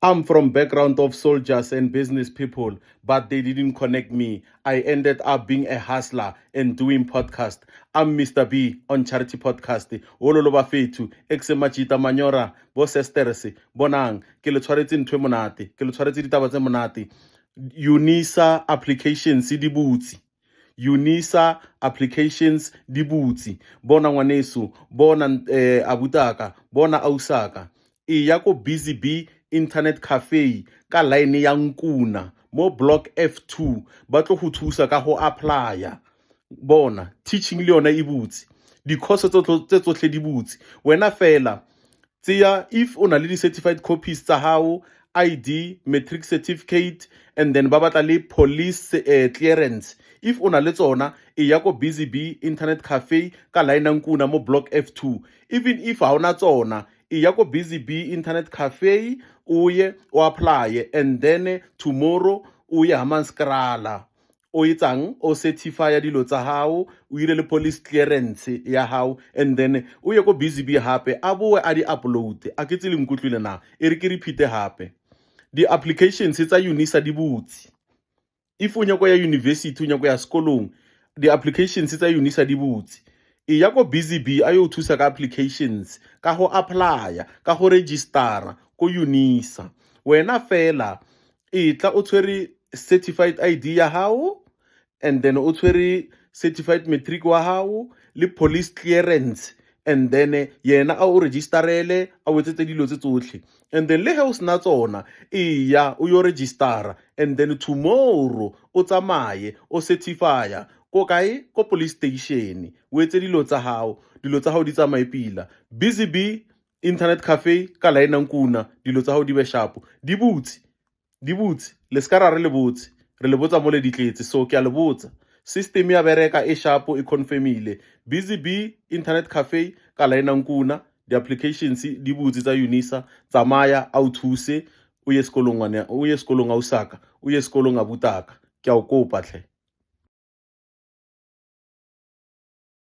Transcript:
I'm from background of soldiers and business people, but they didn't connect me. I ended up being a hustler and doing podcast. I'm Mr. B on Charity Podcast. Ololo ba fetu, Exemachita Manyora, bo sisters, bonang, ke le tshwaretse ntwe monate, ke le tshwaretse ditaba tse monate. UNISA applications di butsi. UNISA applications di butsi. Bona ngwaneso, bona abutaka, bona ausaka. Ya ko Busy Bee internet cafe ka line ya Nkuna mo block F2 ba tlo go thusa ka go applya. Bona teaching le yona e butsi, di course tse tsotlhe di butsi. Wena fela tseya if una le di certified copies tsa hao, ID, matric certificate, and then ba batla le police clearance. If una le tsona e ya ko Busy Bee internet cafe ka line ya Nkuna mo block F2. Even if ha ona tsona e ya ko Busy Bee internet cafe uye o apply, and then tomorrow uye Hammanskraal o etsang o certify dilo tsa hao, o ire le police clearance ya hao, and then uye ko Busy Bee hape a boe a di upload. A ke tsile nkutlwile na e re ke repeat hape. Di applications tsa UNISA di butsi. If o nyako ya university o nyako ya sekolong, di applications tsa UNISA di butsi. E ya ko Busy Bee a yo thusa ka applications, ka go applya, ka go registera ko UNISA. Wena fela e tla o tshwere certified ID ya hao, and then o tshwere certified matric wa hao le police clearance, and then yena a o registerele a wetsetse dilo tse tsotlhe, and then le he o sena tsona e ya o yo registera, and then tomorrow o tsamaye o certifya ko kae ko police station o etse dilo tsa hao di tsamaye pila. Busy Bee internet cafe ka line ya Nkuna dilo tsa hao di be sharp, di butsi le ska ra re le botsa mo le ditletse. So ke a le botsa, system ya bereka e sharp e confirmile. Busy Bee internet cafe ka line ya Nkuna, di applications di butsi tsa UNISA. Tsamaya a o thuse o ye sekolong a usaka, o ye sekolong a butaka. Ke a o kopa hle.